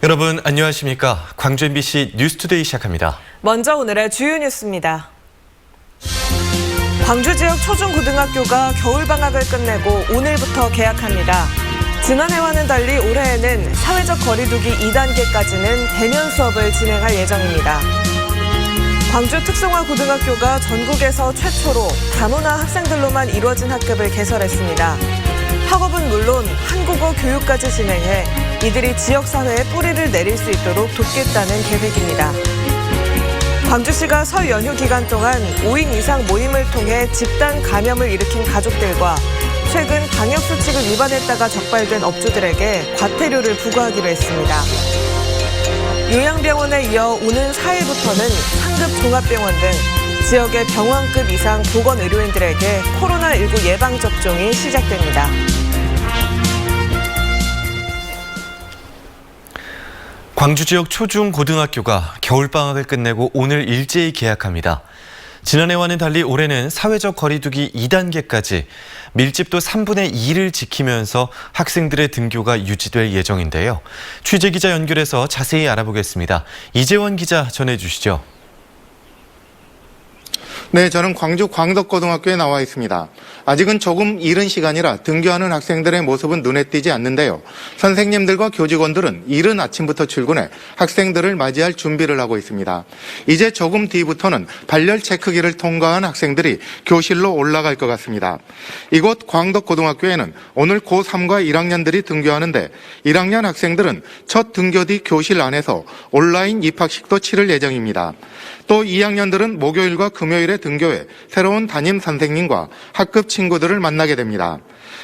여러분 안녕하십니까? 광주 MBC 뉴스투데이 시작합니다. 먼저 오늘의 주요 뉴스입니다. 광주 지역 초중고등학교가 겨울방학을 끝내고 오늘부터 개학합니다. 지난해와는 달리 올해에는 사회적 거리두기 2단계까지는 대면 수업을 진행할 예정입니다. 광주 특성화 고등학교가 전국에서 최초로 다문화 학생들로만 이루어진 학급을 개설했습니다. 학업은 물론 한국어 교육까지 진행해 이들이 지역사회에 뿌리를 내릴 수 있도록 돕겠다는 계획입니다. 광주시가 설 연휴 기간 동안 5인 이상 모임을 통해 집단 감염을 일으킨 가족들과 최근 방역수칙을 위반했다가 적발된 업주들에게 과태료를 부과하기로 했습니다. 요양병원에 이어 오는 4일부터는 상급 종합병원 등 지역의 병원급 이상 보건의료인들에게 코로나19 예방접종이 시작됩니다. 광주 지역 초중고등학교가 겨울방학을 끝내고 오늘 일제히 개학합니다. 지난해와는 달리 올해는 사회적 거리두기 2단계까지 밀집도 3분의 2를 지키면서 학생들의 등교가 유지될 예정인데요. 취재기자 연결해서 자세히 알아보겠습니다. 이재원 기자 전해주시죠. 네, 저는 광주 광덕고등학교에 나와 있습니다. 아직은 조금 이른 시간이라 등교하는 학생들의 모습은 눈에 띄지 않는데요. 선생님들과 교직원들은 이른 아침부터 출근해 학생들을 맞이할 준비를 하고 있습니다. 이제 조금 뒤부터는 발열 체크기를 통과한 학생들이 교실로 올라갈 것 같습니다. 이곳 광덕고등학교에는 오늘 고3과 1학년들이 등교하는데 1학년 학생들은 첫 등교 뒤 교실 안에서 온라인 입학식도 치를 예정입니다. 또 2학년들은 목요일과 금요일에 등교해 새로운 담임 선생님과 학급 친구들을 만나게 됩니다.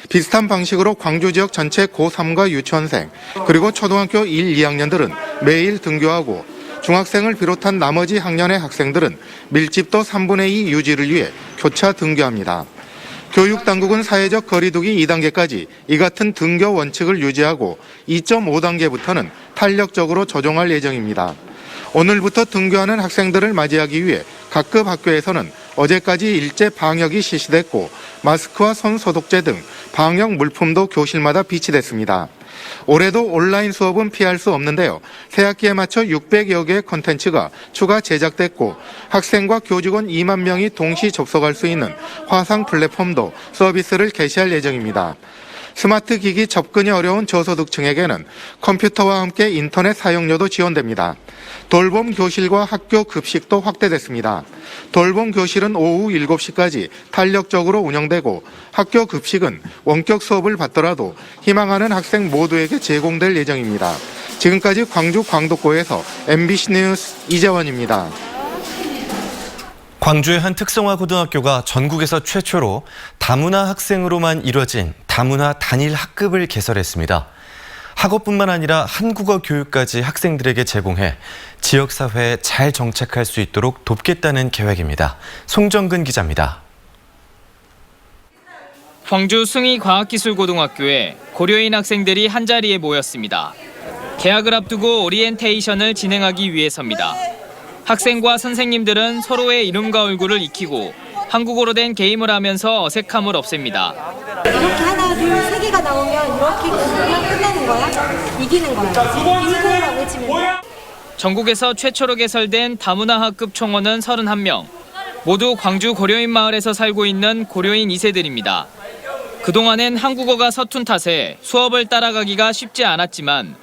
비슷한 방식으로 광주 지역 전체 고3과 유치원생 그리고 초등학교 1, 2학년들은 매일 등교하고 중학생을 비롯한 나머지 학년의 학생들은 밀집도 3분의 2 유지를 위해 교차 등교합니다. 교육당국은 사회적 거리두기 2단계까지 이 같은 등교 원칙을 유지하고 2.5단계부터는 탄력적으로 조정할 예정입니다. 오늘부터 등교하는 학생들을 맞이하기 위해 각급 학교에서는 어제까지 일제 방역이 실시됐고 마스크와 손 소독제 등 방역 물품도 교실마다 비치됐습니다. 올해도 온라인 수업은 피할 수 없는데요. 새학기에 맞춰 600여 개의 콘텐츠가 추가 제작됐고 학생과 교직원 2만 명이 동시 접속할 수 있는 화상 플랫폼도 서비스를 개시할 예정입니다. 스마트 기기 접근이 어려운 저소득층에게는 컴퓨터와 함께 인터넷 사용료도 지원됩니다. 돌봄 교실과 학교 급식도 확대됐습니다. 돌봄 교실은 오후 7시까지 탄력적으로 운영되고 학교 급식은 원격 수업을 받더라도 희망하는 학생 모두에게 제공될 예정입니다. 지금까지 광주 광덕고에서 MBC 뉴스 이재원입니다. 광주의 한 특성화 고등학교가 전국에서 최초로 다문화 학생으로만 이뤄진 다문화 단일 학급을 개설했습니다. 학업뿐만 아니라 한국어 교육까지 학생들에게 제공해 지역사회에 잘 정착할 수 있도록 돕겠다는 계획입니다. 송정근 기자입니다. 광주 숭이과학기술고등학교에 고려인 학생들이 한자리에 모였습니다. 개학을 앞두고 오리엔테이션을 진행하기 위해서입니다. 학생과 선생님들은 서로의 이름과 얼굴을 익히고 한국어로 된 게임을 하면서 어색함을 없앱니다. 이렇게 하나, 둘, 세 개가 나오면 이렇게 그냥 끝내는 거야? 이기는 거야. 이거라고 외치면 돼. 전국에서 최초로 개설된 다문화 학급 총원은 31명. 모두 광주 고려인 마을에서 살고 있는 고려인 2세들입니다. 그동안엔 한국어가 서툰 탓에 수업을 따라가기가 쉽지 않았지만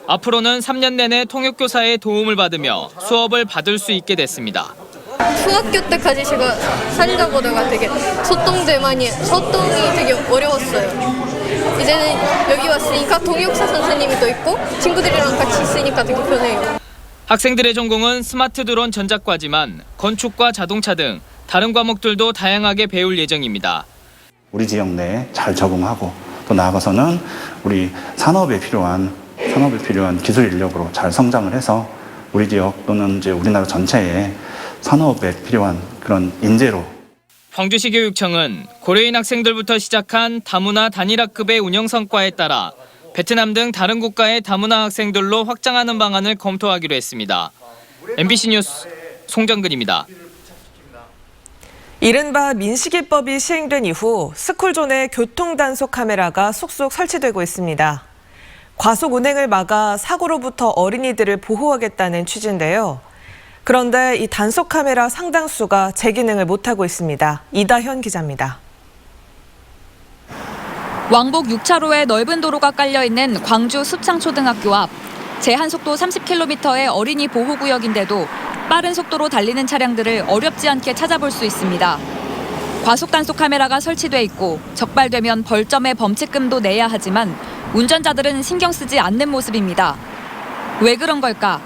앞으로는 3년 내내 통역교사의 도움을 받으며 수업을 받을 수 있게 됐습니다. 중학교 때까지 제가 살다 보다가 되게 소통이 되게 어려웠어요. 이제는 여기 왔으니까 통역사 선생님이 또 있고 친구들이랑 같이 있으니까 되게 편해요. 학생들의 전공은 스마트 드론 전작과지만 건축과 자동차 등 다른 과목들도 다양하게 배울 예정입니다. 우리 지역 내에 잘 적응하고 또 나아가서는 우리 산업에 필요한 기술 인력으로 잘 성장을 해서 우리 지역 또는 이제 우리나라 전체에 산업에 필요한 그런 인재로. 광주시 교육청은 고려인 학생들부터 시작한 다문화 단일학급의 운영 성과에 따라 베트남 등 다른 국가의 다문화 학생들로 확장하는 방안을 검토하기로 했습니다. MBC 뉴스 송정근입니다. 이른바 민식이법이 시행된 이후 스쿨존에 교통단속 카메라가 속속 설치되고 있습니다. 과속 운행을 막아 사고로부터 어린이들을 보호하겠다는 취지인데요. 그런데 이 단속 카메라 상당수가 제 기능을 못하고 있습니다. 이다현 기자입니다. 왕복 6차로에 넓은 도로가 깔려있는 광주 수창초등학교 앞. 제한속도 30km의 어린이 보호구역인데도 빠른 속도로 달리는 차량들을 어렵지 않게 찾아볼 수 있습니다. 과속 단속 카메라가 설치돼 있고 적발되면 벌점에 범칙금도 내야 하지만 운전자들은 신경 쓰지 않는 모습입니다. 왜 그런 걸까?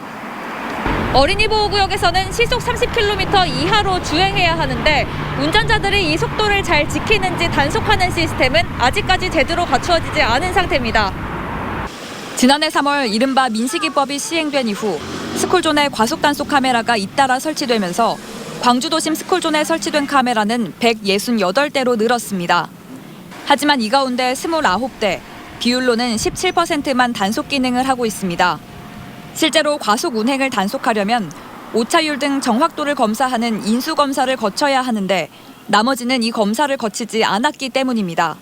어린이 보호구역에서는 시속 30km 이하로 주행해야 하는데 운전자들이 이 속도를 잘 지키는지 단속하는 시스템은 아직까지 제대로 갖추어지지 않은 상태입니다. 지난해 3월 이른바 민식이법이 시행된 이후 스쿨존에 과속 단속 카메라가 잇따라 설치되면서 광주도심 스쿨존에 설치된 카메라는 168대로 늘었습니다. 하지만 이 가운데 29대, 비율로는 17%만 단속 기능을 하고 있습니다. 실제로 과속 운행을 단속하려면 오차율 등 정확도를 검사하는 인수검사를 거쳐야 하는데 나머지는 이 검사를 거치지 않았기 때문입니다.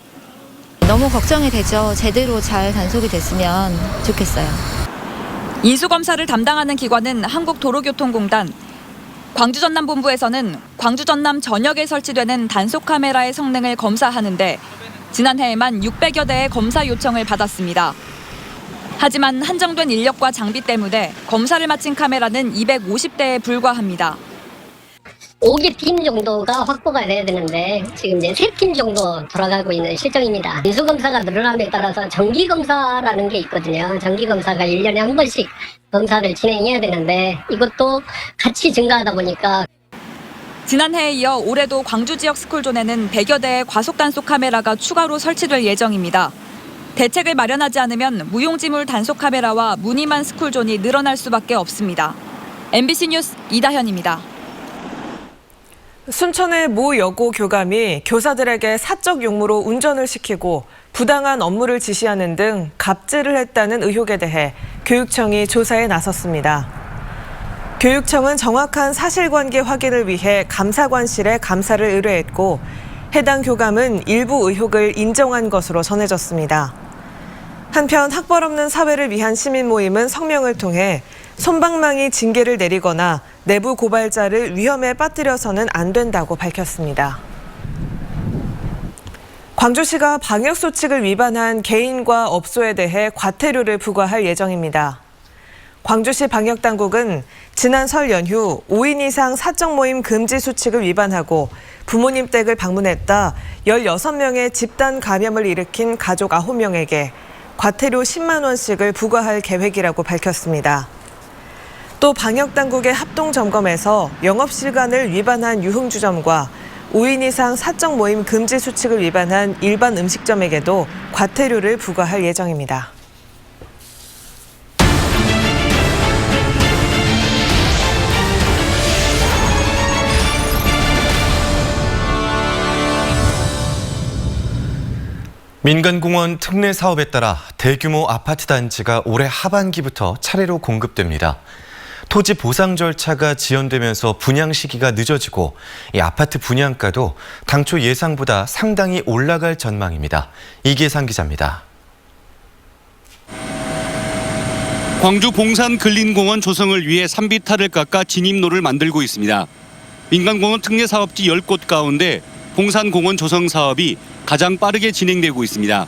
너무 걱정이 되죠. 제대로 잘 단속이 됐으면 좋겠어요. 인수검사를 담당하는 기관은 한국도로교통공단. 광주전남본부에서는 광주전남 전역에 설치되는 단속 카메라의 성능을 검사하는데 지난해에만 600여 대의 검사 요청을 받았습니다. 하지만 한정된 인력과 장비 때문에 검사를 마친 카메라는 250대에 불과합니다. 5개 팀 정도가 확보가 돼야 되는데 지금 이제 3팀 정도 돌아가고 있는 실정입니다. 인수검사가 늘어남에 따라서 정기검사라는 게 있거든요. 정기검사가 1년에 한 번씩 검사를 진행해야 되는데 이것도 같이 증가하다 보니까 지난해에 이어 올해도 광주 지역 스쿨존에는 100여 대의 과속 단속 카메라가 추가로 설치될 예정입니다. 대책을 마련하지 않으면 무용지물 단속 카메라와 무늬만 스쿨존이 늘어날 수밖에 없습니다. MBC 뉴스 이다현입니다. 순천의 모 여고 교감이 교사들에게 사적 용무로 운전을 시키고 부당한 업무를 지시하는 등 갑질을 했다는 의혹에 대해 교육청이 조사에 나섰습니다. 교육청은 정확한 사실관계 확인을 위해 감사관실에 감사를 의뢰했고 해당 교감은 일부 의혹을 인정한 것으로 전해졌습니다. 한편 학벌 없는 사회를 위한 시민 모임은 성명을 통해 솜방망이 징계를 내리거나 내부 고발자를 위험에 빠뜨려서는 안 된다고 밝혔습니다. 광주시가 방역수칙을 위반한 개인과 업소에 대해 과태료를 부과할 예정입니다. 광주시 방역당국은 지난 설 연휴 5인 이상 사적 모임 금지 수칙을 위반하고 부모님 댁을 방문했다 16명의 집단 감염을 일으킨 가족 9명에게 과태료 10만 원씩을 부과할 계획이라고 밝혔습니다. 또 방역당국의 합동점검에서 영업시간을 위반한 유흥주점과 5인 이상 사적 모임 금지 수칙을 위반한 일반 음식점에게도 과태료를 부과할 예정입니다. 민간공원 특례 사업에 따라 대규모 아파트 단지가 올해 하반기부터 차례로 공급됩니다. 토지 보상 절차가 지연되면서 분양 시기가 늦어지고 이 아파트 분양가도 당초 예상보다 상당히 올라갈 전망입니다. 이계상 기자입니다. 광주 봉산 근린공원 조성을 위해 산비탈을 깎아 진입로를 만들고 있습니다. 민간공원 특례 사업지 10곳 가운데 봉산공원 조성 사업이 가장 빠르게 진행되고 있습니다.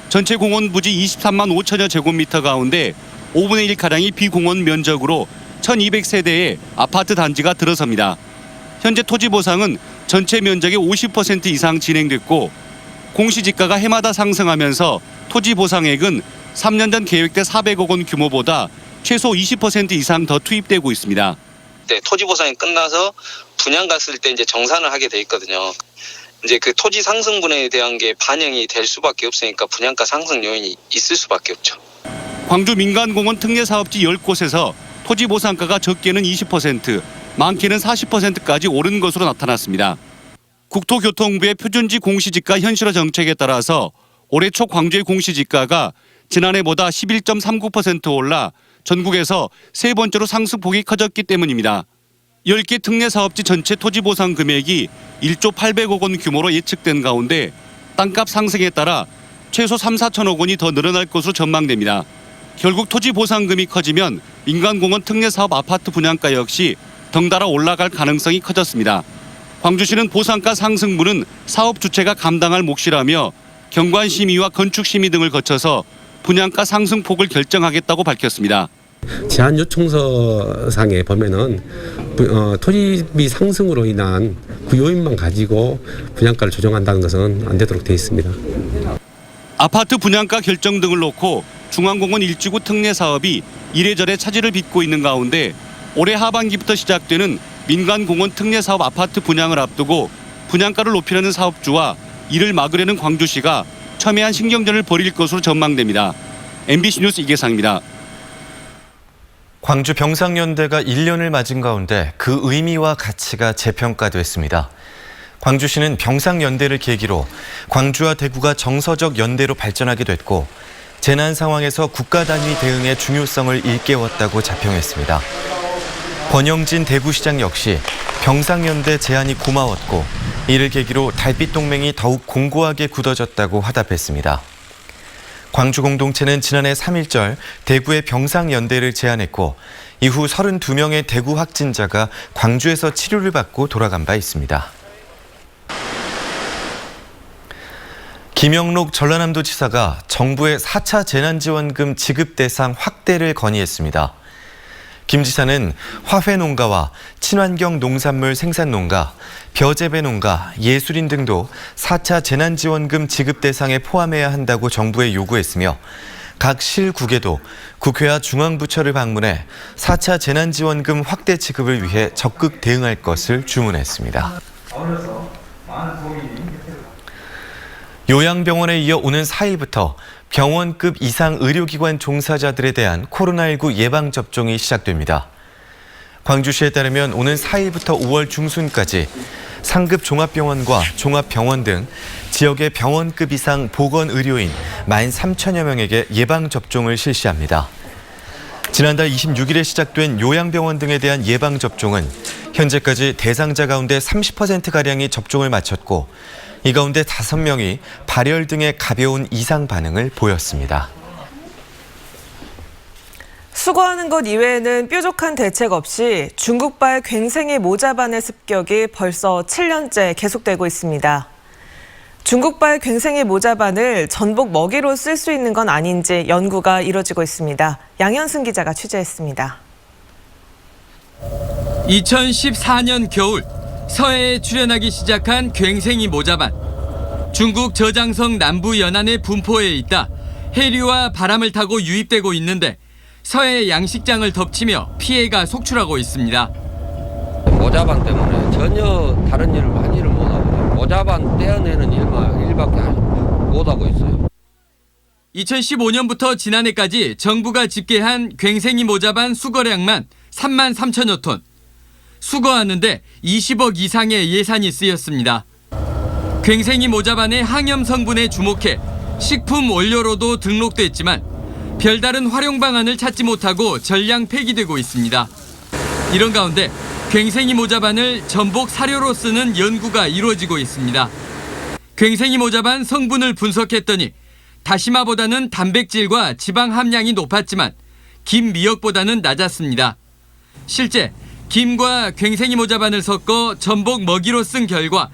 전체 공원 부지 23만 5천여 제곱미터 가운데 5분의 1가량이 비공원 면적으로 1200세대의 아파트 단지가 들어섭니다. 현재 토지 보상은 전체 면적의 50% 이상 진행됐고 공시지가가 해마다 상승하면서 토지 보상액은 3년 전 계획대 400억 원 규모보다 최소 20% 이상 더 투입되고 있습니다. 네, 토지 보상이 끝나서 분양 갔을 때 이제 정산을 하게 돼 있거든요. 이제 그 토지 상승분에 대한 게 반영이 될 수밖에 없으니까 분양가 상승 요인이 있을 수밖에 없죠. 광주 민간공원 특례 사업지 10곳에서 토지 보상가가 적게는 20%, 많게는 40%까지 오른 것으로 나타났습니다. 국토교통부의 표준지 공시지가 현실화 정책에 따라서 올해 초 광주의 공시지가가 지난해보다 11.39% 올라 전국에서 세 번째로 상승폭이 커졌기 때문입니다. 10개 특례 사업지 전체 토지 보상 금액이 1조 800억 원 규모로 예측된 가운데 땅값 상승에 따라 최소 3, 4천억 원이 더 늘어날 것으로 전망됩니다. 결국 토지 보상금이 커지면 민간공원 특례사업 아파트 분양가 역시 덩달아 올라갈 가능성이 커졌습니다. 광주시는 보상가 상승분은 사업 주체가 감당할 몫이라며 경관심의와 건축심의 등을 거쳐서 분양가 상승폭을 결정하겠다고 밝혔습니다. 제한 요청서상에 보면은 토지비 상승으로 인한 그 요인만 가지고 분양가를 조정한다는 것은 안 되도록 되어 있습니다. 아파트 분양가 결정 등을 놓고 중앙공원 일지구 특례 사업이 이래저래 차질을 빚고 있는 가운데 올해 하반기부터 시작되는 민간공원 특례 사업 아파트 분양을 앞두고 분양가를 높이려는 사업주와 이를 막으려는 광주시가 첨예한 신경전을 벌일 것으로 전망됩니다. MBC 뉴스 이계상입니다. 광주 병상연대가 1년을 맞은 가운데 그 의미와 가치가 재평가됐습니다. 광주시는 병상연대를 계기로 광주와 대구가 정서적 연대로 발전하게 됐고 재난 상황에서 국가 단위 대응의 중요성을 일깨웠다고 자평했습니다. 권영진 대구시장 역시 병상연대 제안이 고마웠고 이를 계기로 달빛동맹이 더욱 공고하게 굳어졌다고 화답했습니다. 광주 공동체는 지난해 3.1절 대구의 병상연대를 제안했고 이후 32명의 대구 확진자가 광주에서 치료를 받고 돌아간 바 있습니다. 김영록 전라남도지사가 정부의 4차 재난지원금 지급 대상 확대를 건의했습니다. 김 지사는 화훼농가와 친환경 농산물 생산농가, 벼재배농가, 예술인 등도 4차 재난지원금 지급 대상에 포함해야 한다고 정부에 요구했으며 각 실국에도 국회와 중앙부처를 방문해 4차 재난지원금 확대 지급을 위해 적극 대응할 것을 주문했습니다. 요양병원에 이어 오는 4일부터 병원급 이상 의료기관 종사자들에 대한 코로나19 예방접종이 시작됩니다. 광주시에 따르면 오는 4일부터 5월 중순까지 상급 종합병원과 종합병원 등 지역의 병원급 이상 보건의료인 13,000여 명에게 예방접종을 실시합니다. 지난달 26일에 시작된 요양병원 등에 대한 예방접종은 현재까지 대상자 가운데 30%가량이 접종을 마쳤고 이 가운데 5명이 발열 등의 가벼운 이상 반응을 보였습니다. 수거하는 것 이외에는 뾰족한 대책 없이 중국발 괭생이 모자반의 습격이 벌써 7년째 계속되고 있습니다. 중국발 괭생이 모자반을 전복 먹이로 쓸 수 있는 건 아닌지 연구가 이뤄지고 있습니다. 양현승 기자가 취재했습니다. 2014년 겨울 서해에 출현하기 시작한 괭생이 모자반. 중국 저장성 남부 연안의 분포에 있다 해류와 바람을 타고 유입되고 있는데 서해 양식장을 덮치며 피해가 속출하고 있습니다. 모자반 때문에 전혀 다른 일을 하지를 못하고 모자반 떼어내는 일밖에 못하고 있어요. 2015년부터 지난해까지 정부가 집계한 괭생이 모자반 수거량만 3만 3천여 톤. 수거하는데 20억 이상의 예산이 쓰였습니다. 괭생이 모자반의 항염 성분에 주목해 식품 원료로도 등록됐지만 별다른 활용 방안을 찾지 못하고 전량 폐기되고 있습니다. 이런 가운데 괭생이 모자반을 전복 사료로 쓰는 연구가 이루어지고 있습니다. 괭생이 모자반 성분을 분석했더니 다시마보다는 단백질과 지방 함량이 높았지만 김 미역보다는 낮았습니다. 실제 김과 괭생이 모자반을 섞어 전복 먹이로 쓴 결과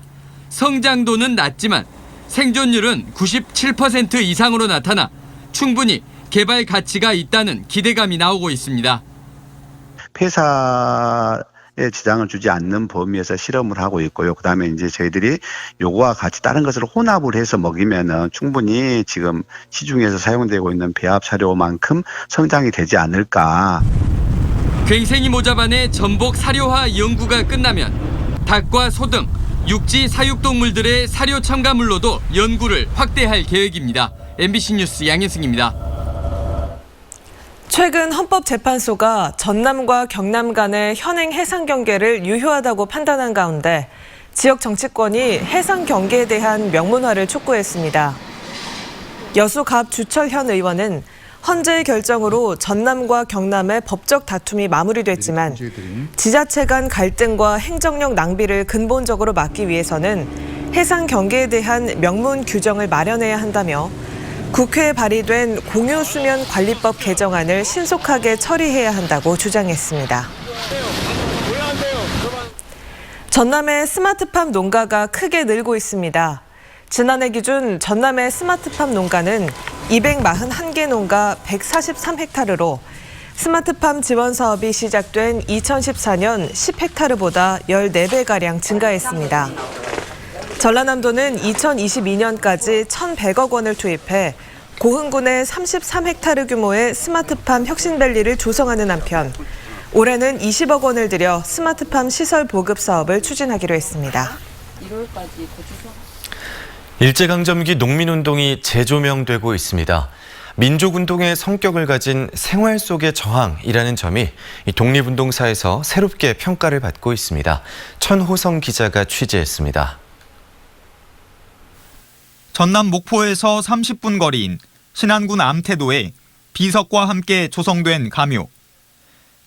성장도는 낮지만 생존율은 97% 이상으로 나타나 충분히 개발 가치가 있다는 기대감이 나오고 있습니다. 폐사에 지장을 주지 않는 범위에서 실험을 하고 있고요. 그다음에 이제 저희들이 요거와 같이 다른 것을 혼합을 해서 먹이면은 충분히 지금 시중에서 사용되고 있는 배합 사료만큼 성장이 되지 않을까. 괭생이 모자반의 전복 사료화 연구가 끝나면 닭과 소 등 육지 사육동물들의 사료 첨가물로도 연구를 확대할 계획입니다. MBC 뉴스 양현승입니다. 최근 헌법재판소가 전남과 경남 간의 현행 해상 경계를 유효하다고 판단한 가운데 지역 정치권이 해상 경계에 대한 명문화를 촉구했습니다. 여수갑 주철현 의원은 헌재의 결정으로 전남과 경남의 법적 다툼이 마무리됐지만 지자체 간 갈등과 행정력 낭비를 근본적으로 막기 위해서는 해상 경계에 대한 명문 규정을 마련해야 한다며 국회에 발의된 공유수면관리법 개정안을 신속하게 처리해야 한다고 주장했습니다. 전남의 스마트팜 농가가 크게 늘고 있습니다. 지난해 기준 전남의 스마트팜 농가는 241개 농가 143헥타르로 스마트팜 지원 사업이 시작된 2014년 10헥타르보다 14배가량 증가했습니다. 전라남도는 2022년까지 1,100억 원을 투입해 고흥군의 33헥타르 규모의 스마트팜 혁신밸리를 조성하는 한편 올해는 20억 원을 들여 스마트팜 시설 보급 사업을 추진하기로 했습니다. 일제강점기 농민운동이 재조명되고 있습니다. 민족운동의 성격을 가진 생활 속의 저항이라는 점이 독립운동사에서 새롭게 평가를 받고 있습니다. 천호성 기자가 취재했습니다. 전남 목포에서 30분 거리인 신안군 암태도에 비석과 함께 조성된 가묘.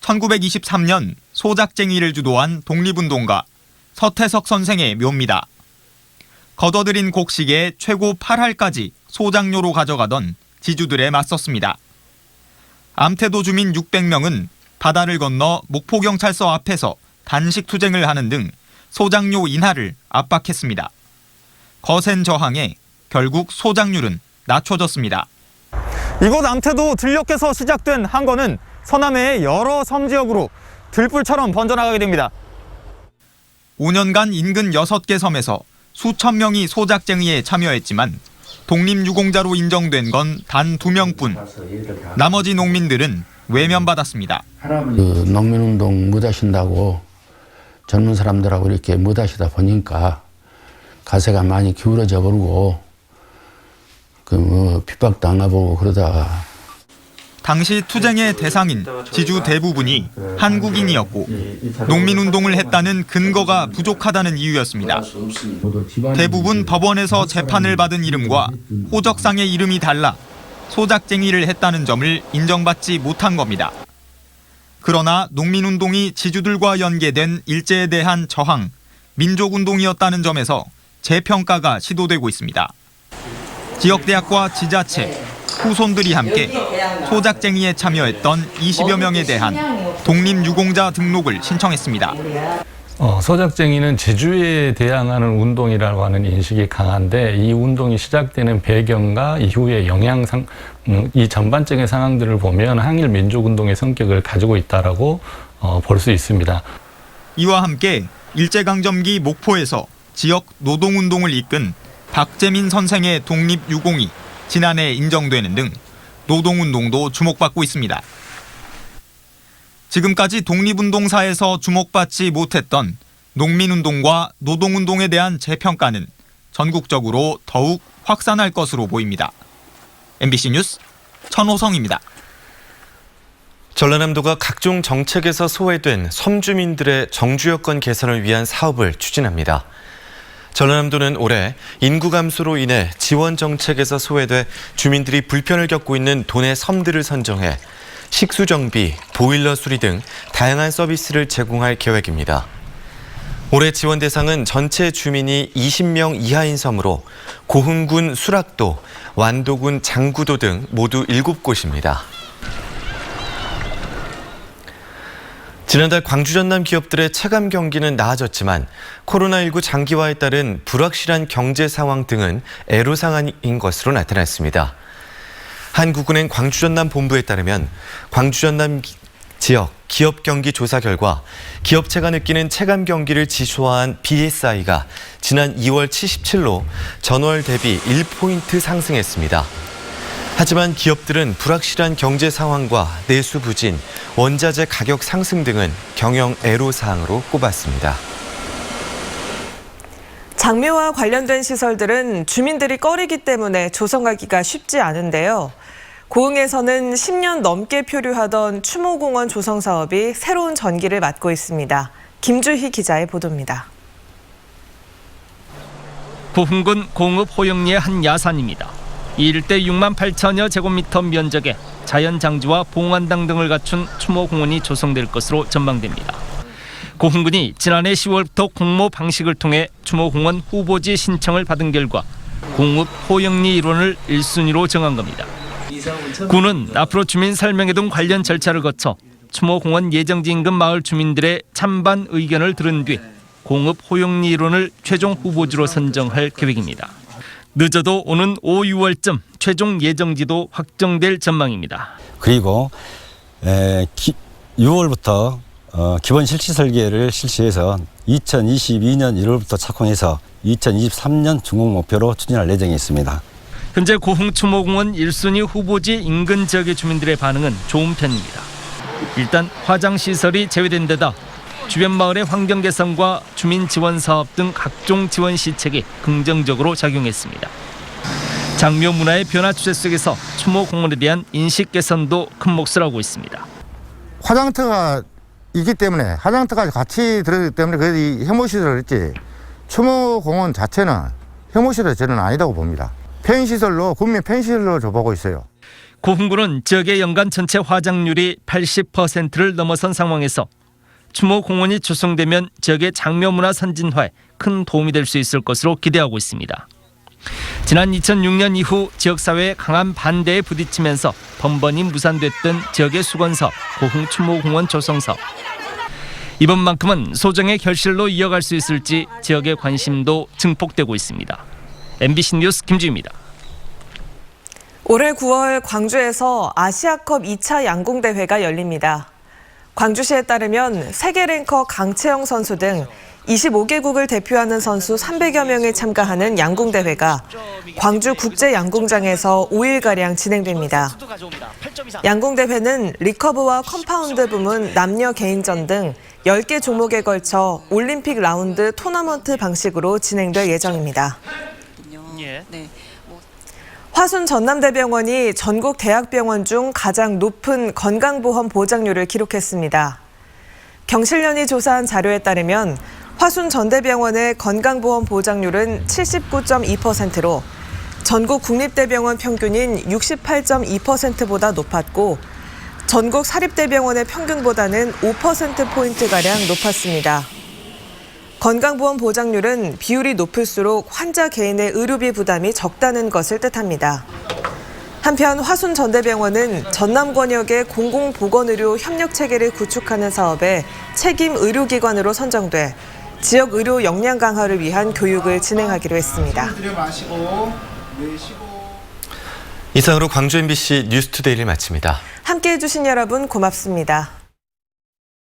1923년 소작쟁이를 주도한 독립운동가 서태석 선생의 묘입니다. 걷어들인 곡식의 최고 8할까지 소작료로 가져가던 지주들에 맞섰습니다. 암태도 주민 600명은 바다를 건너 목포경찰서 앞에서 단식 투쟁을 하는 등 소작료 인하를 압박했습니다. 거센 저항에 결국 소작률은 낮춰졌습니다. 이곳 암태도 들녘에서 시작된 항거는 서남해의 여러 섬 지역으로 들불처럼 번져나가게 됩니다. 5년간 인근 6개 섬에서 수천 명이 소작쟁이에 참여했지만 독립유공자로 인정된 건 단 2명뿐. 나머지 농민들은 외면받았습니다. 농민운동 못하신다고 젊은 사람들하고 이렇게 못하시다 보니까 가세가 많이 기울어져 버리고 핍박도 안 하고 그러다가 당시 투쟁의 대상인 지주 대부분이 한국인이었고 농민운동을 했다는 근거가 부족하다는 이유였습니다. 대부분 법원에서 재판을 받은 이름과 호적상의 이름이 달라 소작쟁이를 했다는 점을 인정받지 못한 겁니다. 그러나 농민운동이 지주들과 연계된 일제에 대한 저항, 민족운동이었다는 점에서 재평가가 시도되고 있습니다. 지역대학과 지자체, 후손들이 함께 소작쟁이에 참여했던 20여 명에 대한 독립유공자 등록을 신청했습니다. 소작쟁이는 제주에 대항하는 운동이라고 하는 인식이 강한데 이 운동이 시작되는 배경과 이후의 영향상 이 전반적인 상황들을 보면 항일 민족운동의 성격을 가지고 있다라고 볼 수 있습니다. 이와 함께 일제강점기 목포에서 지역 노동운동을 이끈 박재민 선생의 독립유공이 지난해 인정되는 등 노동운동도 주목받고 있습니다. 지금까지 독립운동사에서 주목받지 못했던 농민운동과 노동운동에 대한 재평가는 전국적으로 더욱 확산할 것으로 보입니다. MBC 뉴스 천호성입니다. 전라남도가 각종 정책에서 소외된 섬주민들의 정주여건 개선을 위한 사업을 추진합니다. 전라남도는 올해 인구 감소로 인해 지원 정책에서 소외돼 주민들이 불편을 겪고 있는 도내 섬들을 선정해 식수 정비, 보일러 수리 등 다양한 서비스를 제공할 계획입니다. 올해 지원 대상은 전체 주민이 20명 이하인 섬으로 고흥군 수락도, 완도군 장구도 등 모두 7곳입니다. 지난달 광주 전남 기업들의 체감 경기는 나아졌지만 코로나19 장기화에 따른 불확실한 경제 상황 등은 애로사항인 것으로 나타났습니다. 한국은행 광주 전남 본부에 따르면 광주 전남 지역 기업 경기 조사 결과 기업체가 느끼는 체감 경기를 지수화한 BSI가 지난 2월 77로 전월 대비 1포인트 상승했습니다. 하지만 기업들은 불확실한 경제 상황과 내수 부진, 원자재 가격 상승 등은 경영 애로사항으로 꼽았습니다. 장묘와 관련된 시설들은 주민들이 꺼리기 때문에 조성하기가 쉽지 않은데요. 고흥에서는 10년 넘게 표류하던 추모공원 조성 사업이 새로운 전기를 맞고 있습니다. 김주희 기자의 보도입니다. 고흥군 공읍 호영리의 한 야산입니다. 이 일대 6만 8천여 제곱미터 면적에 자연장지와 봉안당 등을 갖춘 추모공원이 조성될 것으로 전망됩니다. 고흥군이 지난해 10월부터 공모 방식을 통해 추모공원 후보지 신청을 받은 결과 공업 호영리 이론을 1순위로 정한 겁니다. 구는 앞으로 주민 설명회 등 관련 절차를 거쳐 추모공원 예정지 인근 마을 주민들의 찬반 의견을 들은 뒤 공업 호영리 이론을 최종 후보지로 선정할 계획입니다. 늦어도 오는 5, 6월쯤 최종 예정지도 확정될 전망입니다. 그리고 6월부터 기본 실시 설계를 실시해서 2022년 1월부터 착공해서 2023년 준공 목표로 추진할 예정이 있습니다. 현재 고흥 추모공원 1순위 후보지 인근 지역의 주민들의 반응은 좋은 편입니다. 일단 화장시설이 제외된 데다 주변 마을의 환경 개선과 주민 지원 사업 등 각종 지원 시책이 긍정적으로 작용했습니다. 장묘 문화의 변화 추세 속에서 추모공원에 대한 인식 개선도 큰 몫을 하고 있습니다. 화장터가 있기 때문에 화장터까지 같이 들어있기 때문에 그래도 이 혐오시설을 했지 추모공원 자체는 혐오시설이 저는 아니다고 봅니다. 편의시설로 국민 편의시설로 줘보고 있어요. 고흥구는 지역의 연간 전체 화장률이 80%를 넘어선 상황에서 추모공원이 조성되면 지역의 장묘문화 선진화에 큰 도움이 될 수 있을 것으로 기대하고 있습니다. 지난 2006년 이후 지역사회의 강한 반대에 부딪히면서 번번이 무산됐던 지역의 수건사업, 고흥 추모공원 조성사업. 이번만큼은 소정의 결실로 이어갈 수 있을지 지역의 관심도 증폭되고 있습니다. MBC 뉴스 김주희입니다. 올해 9월 광주에서 아시아컵 2차 양궁대회가 열립니다. 광주시에 따르면 세계 랭커 강채영 선수 등 25개국을 대표하는 선수 300여 명이 참가하는 양궁대회가 광주 국제양궁장에서 5일가량 진행됩니다. 양궁대회는 리커브와 컴파운드 부문 남녀 개인전 등 10개 종목에 걸쳐 올림픽 라운드 토너먼트 방식으로 진행될 예정입니다. 화순 전남대병원이 전국 대학병원 중 가장 높은 건강보험 보장률을 기록했습니다. 경실련이 조사한 자료에 따르면 화순 전대병원의 건강보험 보장률은 79.2%로 전국 국립대병원 평균인 68.2%보다 높았고 전국 사립대병원의 평균보다는 5%포인트가량 높았습니다. 건강보험 보장률은 비율이 높을수록 환자 개인의 의료비 부담이 적다는 것을 뜻합니다. 한편 화순 전대병원은 전남권역의 공공보건의료 협력체계를 구축하는 사업에 책임 의료기관으로 선정돼 지역 의료 역량 강화를 위한 교육을 진행하기로 했습니다. 이상으로 광주 MBC 뉴스투데이를 마칩니다. 함께해 주신 여러분 고맙습니다.